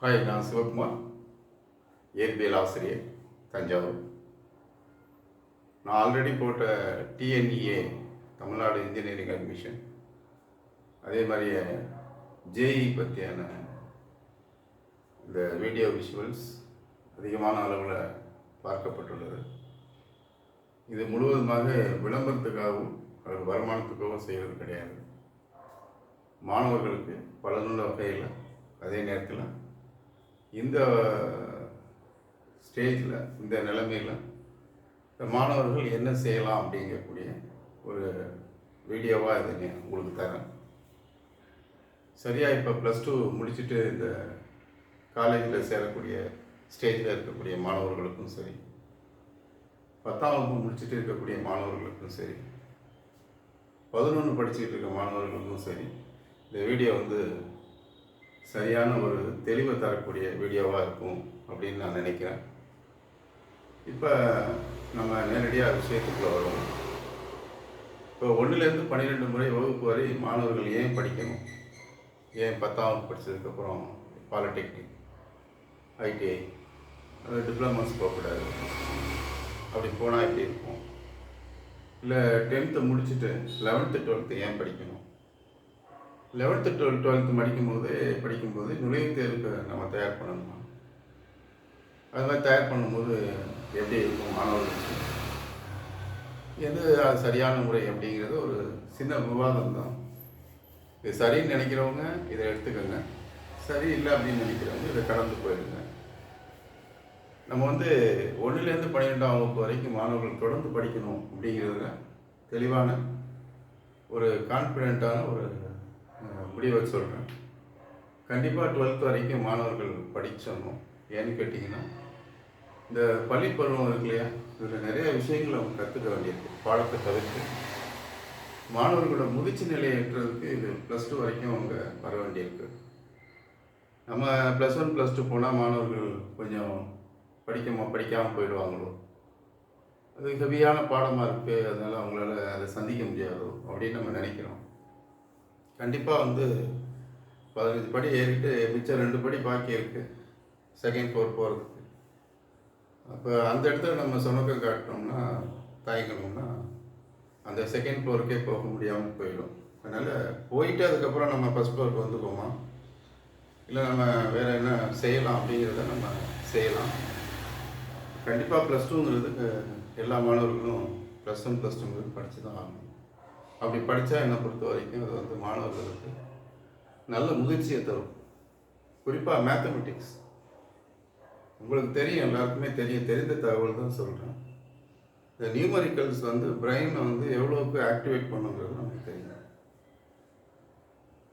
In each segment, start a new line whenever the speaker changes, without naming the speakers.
Hi, நான் சிவகுமார், இயற்பியல் ஆசிரியர், தஞ்சாவூர். நான் ஆல்ரெடி போட்ட டிஎன்இஏ, தமிழ்நாடு இன்ஜினியரிங் அட்மிஷன், அதே மாதிரி ஜேஇ பற்றியான இந்த வீடியோ விஷுவல்ஸ் அதிகமான அளவில் பார்க்கப்பட்டுள்ளது. இது முழுவதுமாக விளம்பரத்துக்காகவும் அல்லது வருமானத்துக்காகவும் செய்வது கிடையாது. மாணவர்களுக்கு பலனுள்ள வகையில், அதே நேரத்தில் இந்த ஸ்டேஜில், இந்த நிலைமையில் மாணவர்கள் என்ன செய்யலாம் அப்படிங்கக்கூடிய ஒரு வீடியோவாக இதை உங்களுக்கு தரேன். சரியாக இப்போ +2 முடிச்சுட்டு இந்த காலேஜில் சேரக்கூடிய ஸ்டேஜில் இருக்கக்கூடிய மாணவர்களுக்கும் சரி, 10ஆம் வகுப்பு முடிச்சுட்டு இருக்கக்கூடிய மாணவர்களுக்கும் சரி, 11 படிச்சுக்கிட்டு இருக்க மாணவர்களுக்கும் சரி, இந்த வீடியோ சரியான ஒரு தெளிவை தரக்கூடிய வீடியோவாக இருக்கும் அப்படின்னு நான் நினைக்கிறேன். இப்போ நம்ம நேரடியாக விஷயத்துக்குள்ள வருவோம். இப்போ 1லேருந்து 12 முறை வகுப்பு வரை மாணவர்கள் ஏன் படிக்கணும், ஏன் 10ஆம் வகுப்பு படித்ததுக்கப்புறம் பாலிடெக்னிக், ஐடிஐ, டிப்ளமாஸ் போகக்கூடாது, அப்படி போனால் எப்படி இருக்கும், இல்லை 10th முடிச்சுட்டு 11th 12th ஏன் படிக்கணும், 11th 12th படிக்கும்போது நுழைவுத் தேர்வுக்கு நம்ம தயார் பண்ணணுமா, அது மாதிரி தயார் பண்ணும்போது எப்படி இருக்கும் மாணவர்களுக்கு, எது அது சரியான முறை அப்படிங்கிறது ஒரு சின்ன விவாதம் தான். இது சரின்னு நினைக்கிறவங்க இதை எடுத்துக்கோங்க, சரி இல்லை அப்படின்னு நினைக்கிறவங்க இதை கடந்து போயிடுங்க. நம்ம 1லேருந்து 12ஆம் வகுப்பு வரைக்கும் மாணவர்கள் தொடர்ந்து படிக்கணும் அப்படிங்கிறதுல தெளிவான ஒரு கான்ஃபிடென்ட்டான ஒரு முடிவை சொல்கிறேன். கண்டிப்பாக 12th வரைக்கும் மாணவர்கள் படிச்சிடணும். ஏன்னு கேட்டிங்கன்னா, இந்த பள்ளி பருவம் இருக்கு இல்லையா, இதில் நிறைய விஷயங்கள் அவங்க கற்றுக்க வேண்டியிருக்கு. பாடத்தை தவிர்த்து மாணவர்களோட முதிர்ச்சி நிலையை ஏற்றுறதுக்கு இது +2 வரைக்கும் அவங்க வர வேண்டியிருக்கு. நம்ம +1 +2 போனால் மாணவர்கள் கொஞ்சம் படிக்காமல் போயிடுவாங்களோ, அது ஹெவியான பாடமாக இருக்குது, அதனால் அவங்களால அதை சந்திக்க முடியாதோ அப்படின்னு நம்ம நினைக்கிறோம். கண்டிப்பாக 15 படி ஏறிட்டு மிச்சம் 2 படி பாக்கி இருக்குது செகண்ட் ஃப்ளோர் போகிறதுக்கு. அப்போ அந்த இடத்துல நம்ம சுணக்கம் காட்டினோம்னா, தயங்கணும்னா, அந்த செகண்ட் ஃப்ளோருக்கே போக முடியாமல் போயிடும். அதனால் போயிட்டு அதுக்கப்புறம் நம்ம ஃபஸ்ட் ஃப்ளோருக்கு வந்துக்குவோமா, இல்லை நம்ம வேறு என்ன செய்யலாம் அப்படிங்கிறத நம்ம செய்யலாம். கண்டிப்பாக +2ங்கிறது எல்லா மாணவர்களும் +1 +2ங்கிறது படித்து தான் ஆகணும். அப்படி படித்தா என்னை பொறுத்த வரைக்கும் அது மாணவர்களுக்கு நல்ல முதிர்ச்சியை தரும். குறிப்பாக மேத்தமெட்டிக்ஸ் உங்களுக்கு தெரியும், எல்லாருக்குமே தெரிந்த தகவல் தான் சொல்கிறேன். இந்த நியூமரிக்கல்ஸ் பிரெயினை எவ்வளோக்கு ஆக்டிவேட் பண்ணுங்கிறது நமக்கு தெரியும்.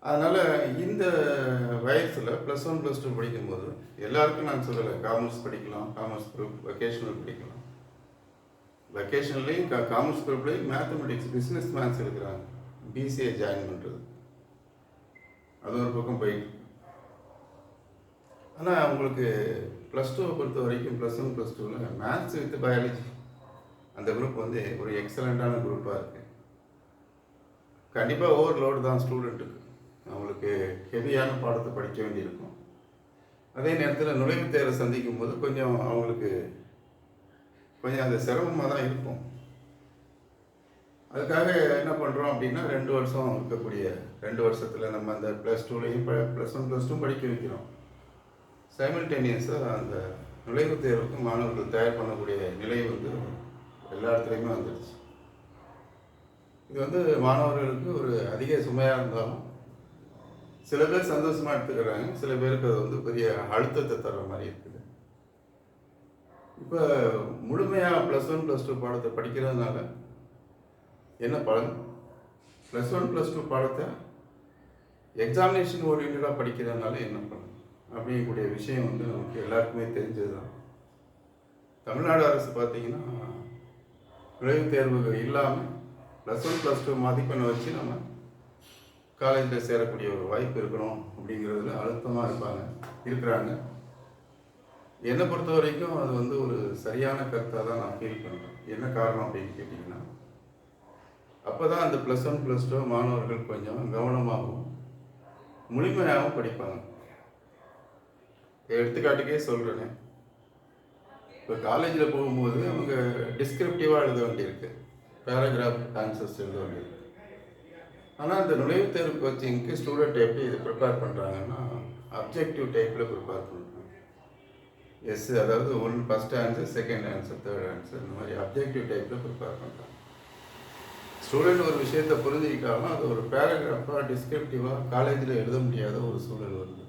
அதனால் இந்த வயசில் +1 +2 படிக்கும்போது எல்லாருக்கும் நான் சொல்லலை, காமர்ஸ் படிக்கலாம், காமர்ஸ் குரூப், வெக்கேஷனல் படிக்கலாம். வெக்கேஷன்லேயும் காமர்ஸ் குரூப்லேயும் மேத்தமெட்டிக்ஸ், பிஸ்னஸ் மேத்ஸ் எடுக்கிறாங்க, பிசிஏ ஜாயின் பண்ணுறது, அது ஒரு பக்கம் போயிட்டு. ஆனால் உங்களுக்கு +2 பொறுத்த வரைக்கும் +1 +2ல் மேத்ஸ் வித் பயாலஜி அந்த குரூப் ஒரு எக்ஸலண்ட்டான குரூப்பாக இருக்குது. கண்டிப்பாக ஓவர்லோடு தான் ஸ்டூடெண்ட்டுக்கு, அவங்களுக்கு ஹெவியான பாடத்தை படிக்க வேண்டியிருக்கும். அதே நேரத்தில் நுழைவுத் தேர்வை சந்திக்கும் போது அவங்களுக்கு கொஞ்சம் அது சிரமமாக தான் இருக்கும். அதுக்காக என்ன பண்ணுறோம் அப்படின்னா, 2 வருஷம் இருக்கக்கூடிய 2 வருஷத்தில் நம்ம அந்த +2லையும் +1 +2 படிக்க வைக்கிறோம். சைமல்டேனியஸாக அந்த நுழைவுத் தேர்வுக்கு மாணவர்கள் தயார் பண்ணக்கூடிய நிலை எல்லா இடத்துலையுமே வந்துடுச்சு. இது மாணவர்களுக்கு ஒரு அதிக சுமையாக இருந்தாலும் சில பேர் சந்தோஷமாக எடுத்துக்கிறாங்க, சில பேருக்கு அது பெரிய அழுத்தத்தை தர்ற மாதிரி இருக்குது. இப்போ முழுமையாக +1 +2 பாடத்தை படிக்கிறதுனால என்ன பலன், +1 +2 பாடத்தை எக்ஸாமினேஷன் ஓரியன்டாக படிக்கிறதுனால என்ன பலன் அப்படிங்கக்கூடிய விஷயம் நமக்கு எல்லாருக்குமே தெரிஞ்சது தான். தமிழ்நாடு அரசு பார்த்திங்கன்னா, நுழைவுத் தேர்வு இல்லாமல் +1 +2 மதிப்பெண்ணை வச்சு நம்ம காலேஜில் சேரக்கூடிய ஒரு வாய்ப்பு இருக்கணும் அப்படிங்கிறதுல அழுத்தமாக இருக்கிறாங்க. என்னை பொறுத்த வரைக்கும் அது ஒரு சரியான கருத்தாக தான் நான் ஃபீல் பண்ணுறேன். என்ன காரணம் அப்படின்னு கேட்டிங்கன்னா, அப்போ தான் அந்த +1 +2 மாணவர்கள் கொஞ்சம் கவனமாகவும் முழுமையாகவும் படிப்பாங்க. எடுத்துக்காட்டுக்கே சொல்கிறேனே, இப்போ காலேஜில் போகும்போது அவங்க டிஸ்கிரிப்டிவாக எழுத வேண்டியிருக்கு, பேராகிராஃப் ஆன்சர்ஸ் எழுத வேண்டியிருக்கு. ஆனால் இந்த நுழைவுத் தேர்வு கோச்சிங்க்கு ஸ்டூடெண்ட் எப்படி இது ப்ரிப்பேர் பண்ணுறாங்கன்னா, அப்ஜெக்டிவ் டைப்பில் ப்ரிப்பேர் பண்ணுறாங்க. எஸ், அதாவது first answer, second answer, third answer, இந்த மாதிரி அப்ஜெக்டிவ் டைப்பில் ப்ரிப்பேர் பண்ணுறாங்க. ஸ்டூடெண்ட் ஒரு விஷயத்தை புரிஞ்சுக்கிட்டாலும் அது ஒரு பேராகிராஃபாக டிஸ்கிரிப்டிவாக காலேஜில் எழுத முடியாத ஒரு சூழல் வருது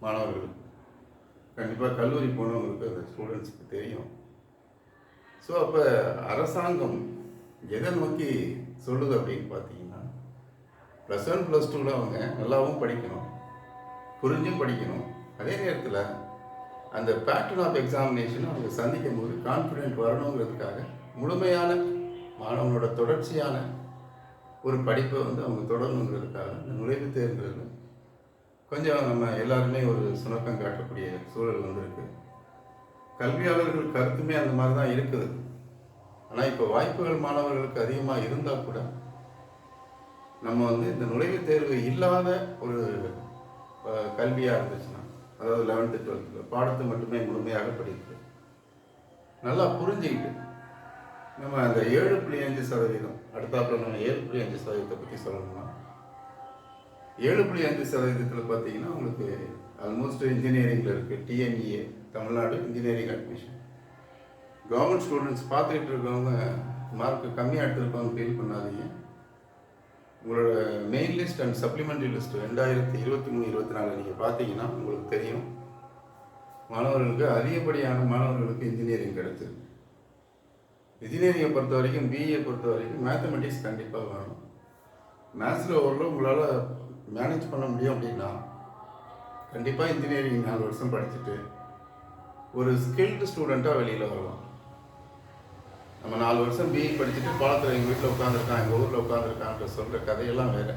மாணவர்களுக்கு. கண்டிப்பாக கல்லூரி போனவங்களுக்கு அந்த ஸ்டூடெண்ட்ஸுக்கு தெரியும். ஸோ அப்போ அரசாங்கம் எதை நோக்கி சொல்லுது அப்படின்னு பார்த்தீங்கன்னா, +1 +2 அவங்க நல்லாவும் படிக்கணும், புரிஞ்சும் படிக்கணும். அதே நேரத்தில் அந்த பேட்டர்ன் ஆஃப் எக்ஸாமினேஷனை அவங்க சந்திக்கும் போது கான்ஃபிடென்ட் வரணுங்கிறதுக்காக முழுமையான மாணவனோட தொடர்ச்சியான ஒரு படிப்பை அவங்க தொடரணுங்கிறதுக்காக இந்த நுழைவுத் தேர்வுங்கிறது கொஞ்சம் நம்ம எல்லாருமே ஒரு சுணக்கம் காட்டக்கூடிய சூழல் வந்திருக்கு. கல்வியாளர்கள் கருத்துமே அந்த மாதிரி தான் இருக்குது. ஆனால் இப்போ வாய்ப்புகள் மாணவர்களுக்கு அதிகமாக இருந்தால் கூட நம்ம இந்த நுழைவுத் தேர்வு இல்லாத ஒரு கல்வியாக இருந்துச்சுன்னா, அதாவது 11th 12th பாடத்தை மட்டுமே முழுமையாக படித்து நல்லா புரிஞ்சுக்கிட்டு நம்ம அந்த 7.5% அடுத்தாப்புல நம்ம 7.5% பற்றி சொல்லணும்னா, 7.5%த்தில் பார்த்தீங்கன்னா உங்களுக்கு ஆல்மோஸ்ட் இன்ஜினியரிங்கில் இருக்குது. TNEA, Tamil Nadu engineering admission. Government students பார்த்துக்கிட்டு இருக்கவங்க மார்க் கம்மியாக எடுத்துருக்கவங்க ஃபீல் பண்ணாதீங்க. உங்களோட main list and supplementary list 2023-24 நீங்கள் பார்த்தீங்கன்னா உங்களுக்கு தெரியும், மாணவர்களுக்கு அதிகப்படியான மாணவர்களுக்கு இன்ஜினியரிங் கிடைச்சிருக்கு. இன்ஜினியரிங்கை பொறுத்த வரைக்கும், பிஇயை பொறுத்த வரைக்கும் மேத்தமெட்டிக்ஸ் கண்டிப்பாக வேணும். மேத்ஸில் ஓரளவு உங்களால் மேனேஜ் பண்ண முடியும் அப்படின்னா கண்டிப்பாக இன்ஜினியரிங் 4 வருஷம் படிச்சுட்டு ஒரு ஸ்கில்டு ஸ்டூடெண்ட்டாக வெளியில் வரலாம். நம்ம 4 வருஷம் பிஇ படிச்சுட்டு பாலத்தில் எங்கள் வீட்டில் உட்காந்துருக்கான், எங்கள் ஊரில் உட்காந்துருக்கான்ற சொல்கிற கதையெல்லாம் வேறு.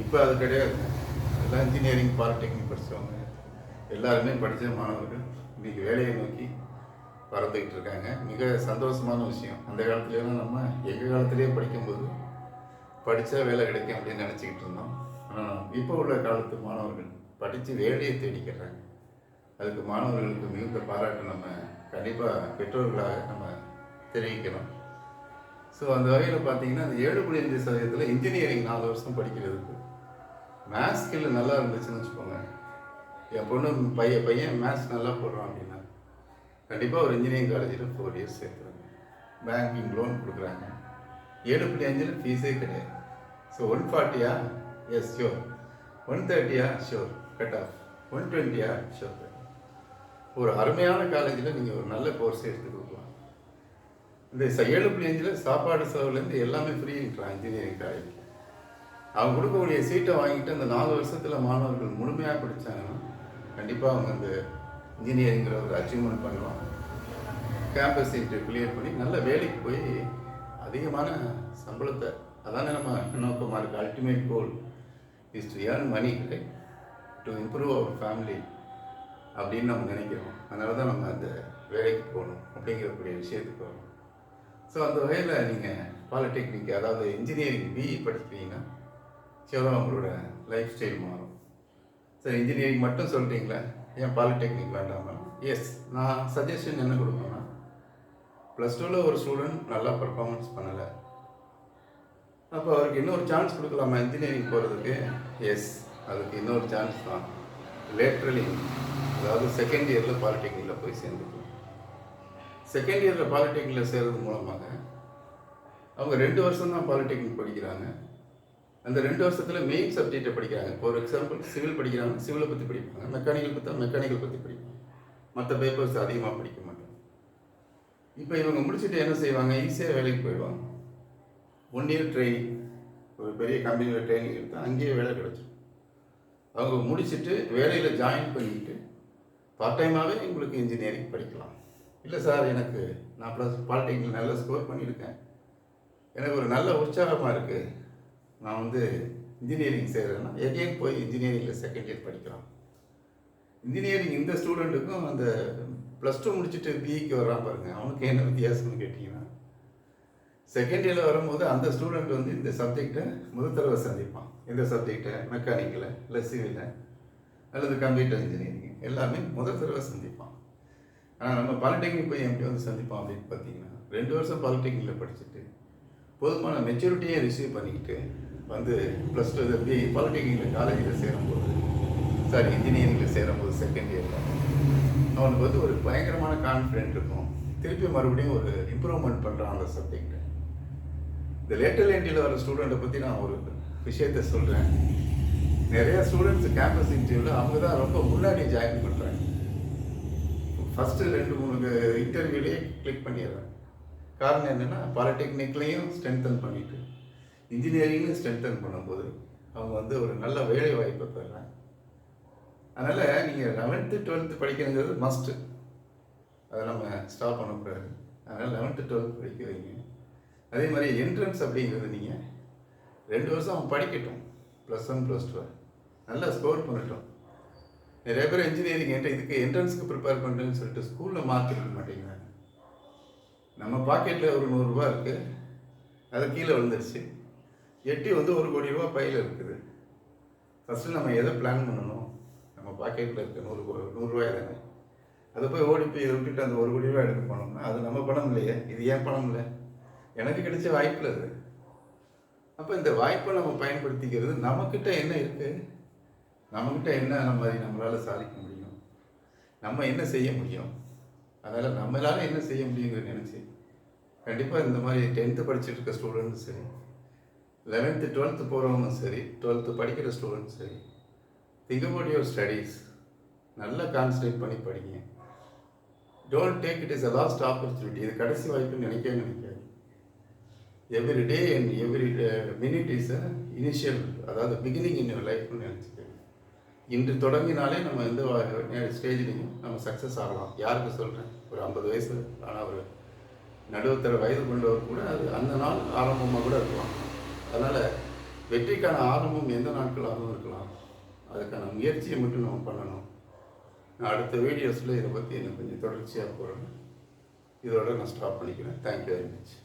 இப்போ அது கிடையாது. எல்லாம் இன்ஜினியரிங், பாலிடெக்னிக் படித்தவங்க எல்லாருமே படித்த மாணவர்கள் இன்றைக்கி வேலையை நோக்கி பறந்துக்கிட்டு இருக்காங்க. மிக சந்தோஷமான விஷயம். அந்த காலத்துலேயும் நம்ம எங்கள் காலத்திலே படிக்கும்போது படித்தா வேலை கிடைக்கும் அப்படின்னு நினச்சிக்கிட்டு இருந்தோம். ஆனால் இப்போ உள்ள காலத்து மாணவர்கள் படித்து வேலையை தேடிக்கிறாங்க. அதுக்கு மாணவர்களுக்கு மிகுந்த பாராட்டு நம்ம கண்டிப்பாக பெற்றோர்களாக நம்ம தெரிவிக்கணும். ஸோ அந்த வகையில் பார்த்தீங்கன்னா, அந்த 7.5% இன்ஜினியரிங் 4 வருஷம் படிக்கிறதுக்கு மேத்ஸ் ஸ்கில் நல்லா இருந்துச்சுன்னு வச்சுக்கோங்க. என் பொண்ணு பையன் மேத்ஸ் நல்லா போடுறான் அப்படின்னா கண்டிப்பாக ஒரு இன்ஜினியரிங் காலேஜில் 4 இயர்ஸ் சேர்த்துறாங்க. பேங்கிங் லோன் கொடுக்குறாங்க. 7.5 ஃபீஸே கிடையாது. So 140 is sure, 130 sure cut off, 120 sure. ஒரு அருமையான காலேஜில் நீங்கள் ஒரு நல்ல கோர்ஸ் எடுத்து கொடுக்கலாம். இந்த 7.5 சாப்பாடு செலவுலேருந்து எல்லாமே ஃப்ரீன்றான் இன்ஜினியரிங் காலேஜ். அவங்க கொடுக்கக்கூடிய சீட்டை வாங்கிட்டு அந்த 4 வருஷத்தில் மாணவர்கள் முழுமையாக படித்தாங்கன்னா கண்டிப்பாக அவங்க அந்த இன்ஜினியரிங்கிற ஒரு அச்சீவ்மெண்ட் பண்ணலாம். கேம்பஸ் சீட்டு கிளியர் பண்ணி நல்ல வேலைக்கு போய் அதிகமான சம்பளத்தை, அதானே நம்ம நோக்கமாக இருக்குது. Ultimate goal is to earn money, right, to improve our family அப்படின்னு நம்ம நினைக்கிறோம். அதனால தான் நம்ம அந்த வேலைக்கு போகணும் அப்படிங்கிறக்கூடிய விஷயத்துக்கு வரும். ஸோ அந்த வகையில் நீங்கள் பாலிடெக்னிக், அதாவது இன்ஜினியரிங் பிஇ படிக்கிறீங்கன்னா சிவராக உங்களோட லைஃப் ஸ்டைல் மாறும். சார் இன்ஜினியரிங் மட்டும் சொல்கிறீங்களா, ஏன் பாலிடெக்னிக் வேண்டாமா? எஸ், நான் சஜஷன் என்ன கொடுப்பேன்னா, +2ல் ஒரு ஸ்டூடெண்ட் நல்லா பர்ஃபார்மன்ஸ் பண்ணலை, அப்போ அவருக்கு இன்னொரு சான்ஸ் கொடுக்கலாமா இன்ஜினியரிங் போகிறதுக்கு? எஸ், அதுக்கு இன்னொரு சான்ஸ் தான் லேட்ரலி, அதாவது செகண்ட் இயரில் பாலிடெக்னிக்கில் போய் சேர்ந்துக்கலாம். செகண்ட் இயரில் பாலிடெக்னிக்கில் சேர்றது மூலமாக அவங்க 2 வருஷம் தான் பாலிடெக்னிக் படிக்கிறாங்க. அந்த 2 வருஷத்தில் மெயின் சப்ஜெக்டை படிக்கிறாங்க. ஃபார் எக்ஸாம்பிள் சிவில் படிக்கிறாங்க, சிவிலை பற்றி படிப்பாங்க. மெக்கானிக்கல் பார்த்தா மெக்கானிக்கல் பற்றி படிப்பாங்க. மற்ற பேப்பர்ஸ் அதிகமாக படிக்க மாட்டாங்க. இப்போ இவங்க முடிச்சுட்டு என்ன செய்வாங்க, ஈஸியாக வேலைக்கு போயிடுவாங்க. 1 இயர் ட்ரைனிங், ஒரு பெரிய கம்பெனியில் ட்ரைனிங் எடுத்தால் அங்கேயே வேலை கிடச்சிடும். அவங்க முடிச்சுட்டு வேலையில் ஜாயின் பண்ணிக்கிட்டு பார்ட் டைமாகவே உங்களுக்கு இன்ஜினியரிங் படிக்கலாம். இல்லை சார், எனக்கு நான் பாலிடெக்னிக் நல்லா ஸ்கோர் பண்ணியிருக்கேன், எனக்கு ஒரு நல்ல உற்சாகமாக இருக்குது, நான் இன்ஜினியரிங் செய்கிறேன்னா எகெயின் போய் இன்ஜினியரிங்கில் செகண்ட் இயர் படிக்கலாம். இன்ஜினியரிங் இந்த ஸ்டூடெண்ட்டுக்கும் அந்த +2 முடிச்சுட்டு பிஇக்கு வர்றான் பாருங்கள், அவனுக்கு என்ன வித்தியாசம்னு கேட்டிங்கன்னா, செகண்ட் இயரில் வரும்போது அந்த ஸ்டூடெண்ட் இந்த சப்ஜெக்டை முதல் தடவை சந்திப்பான். எந்த சப்ஜெக்டை, மெக்கானிக்கில் இல்லை சிவிலில் அல்லது கம்ப்யூட்டர் இன்ஜினியரிங். எல்லாமே முதல் தடவை சந்திப்பான். ஆனால் நம்ம பாலிடெக்னிக் போய் எப்படி வந்து சந்திப்பான் அப்படின்னு பார்த்தீங்கன்னா, 2 வருஷம் பாலிடெக்னிக்கில் படிச்சுட்டு போதுமான மெச்சூரிட்டியை ரிசீவ் பண்ணிக்கிட்டு வந்து +2 பாலிடெக்னிக்கில் காலேஜில் சேரும்போது, சாரி இன்ஜினியரிங்கில் சேரும்போது செகண்ட் இயரில் அவனுக்கு வந்து ஒரு பயங்கரமான கான்ஃபிடென்ட் இருக்கும். திருப்பி மறுபடியும் ஒரு இம்ப்ரூவ்மெண்ட் பண்ணுறான் அந்த சப்ஜெக்டை. இந்த லேட்டல் என்ட்ரியில் வர ஸ்டூடெண்ட்டை பற்றி நான் ஒரு விஷயத்த சொல்கிறேன். நிறையா ஸ்டூடெண்ட்ஸ் கேம்பஸ் இன்டர்வியூவில் அவங்க தான் ரொம்ப முன்னாடி ஜாயின் பண்ணுறாங்க. ஃபஸ்ட்டு 2-3 இன்டர்வியூலேயே கிளிக் பண்ணிடுறாங்க. காரணம் என்னென்னா, பாலிடெக்னிக்லேயும் ஸ்ட்ரென்தன் பண்ணிவிட்டு இன்ஜினியரிங்லையும் ஸ்ட்ரென்தன் பண்ணும்போது அவங்க வந்து ஒரு நல்ல வேலை வாய்ப்பை பெறுறாங்க. அதனால் நீங்கள் 11th 12th படிக்கணுங்கிறது மஸ்ட்டு, அதை நம்ம ஸ்டாப் பண்ணக்கூடாது. அதனால் 11th 12th படிக்க வைங்க. அதே மாதிரி என்ட்ரன்ஸ் அப்படிங்கிறது நீங்கள் 2 வருஷம் அவன் படிக்கட்டும், +1 +2 நல்லா ஸ்கோர் பண்ணட்டும். நிறைய பேர் இன்ஜினியரிங் இதுக்கு என்ட்ரன்ஸுக்கு ப்ரிப்பேர் பண்ணுறேன்னு சொல்லிட்டு ஸ்கூலில் மார்க் எடுக்க மாட்டேங்கிறாங்க. நம்ம பாக்கெட்டில் ஒரு 100 ரூபா இருக்குது, அது கீழே விழுந்துருச்சு. எட்டி வந்து 1 கோடி ரூபா பையில் இருக்குது. ஃபஸ்ட்டு நம்ம எதை பிளான் பண்ணணும்? நம்ம பாக்கெட்டில் இருக்க 100 ரூபாய் தானே, அதை போய் ஓடி போய் இதை விட்டுட்டு அந்த 1 கோடி ரூபா எடுக்க போனோம்னா அது நம்ம பணம் இல்லையே, இது ஏன் பணம் இல்லை, எனக்கு கிடைச்ச வாய்ப்பில் அது. அப்போ இந்த வாய்ப்பை நம்ம பயன்படுத்திக்கிறது, நம்மக்கிட்ட என்ன இருக்குது, நம்மக்கிட்ட என்ன மாதிரி நம்மளால் சாதிக்க முடியும், நம்ம என்ன செய்ய முடியும், அதனால் நம்மளால் என்ன செய்ய முடியுங்கிறத நினச்சி கண்டிப்பாக இந்த மாதிரி 10th படிச்சுட்டு இருக்க ஸ்டூடெண்ட்டும் சரி, 11th 12th போகிறவங்களும் சரி, 12th படிக்கிற ஸ்டூடெண்ட்டும் சரி, திங்க் அபவுட் யுவர் ஸ்டடீஸ். நல்லா கான்சன்ட்ரேட் பண்ணி படிங்க. Don't take it is a last opportunity. இது கடைசி வாய்ப்புன்னு நினைக்காது. Every day and every minute is a initial, அதாவது பிகினிங் இன் யுவர் லைஃப்னு நினச்சிக்கோங்க. இன்று தொடங்கினாலே நம்ம எந்த ஸ்டேஜ்லையும் நம்ம சக்ஸஸ் ஆகலாம். யாருக்கு சொல்கிறேன், ஒரு 50 வயசு ஆனால் ஒரு நடுத்தர வயது கொண்டவர் கூட அது அந்த நாள் ஆரம்பமாக கூட இருக்கலாம். அதனால் வெற்றிக்கான ஆரம்பம் எந்த நாட்களாகவும் இருக்கலாம். அதுக்கான முயற்சியை மட்டும் நம்ம பண்ணணும். நான் அடுத்த வீடியோஸில் இதை பற்றி எனக்கு கொஞ்சம் தொடர்ச்சியாக போகிறேன். இதோட நான் ஸ்டாப் பண்ணிக்கிறேன். Thank you very much.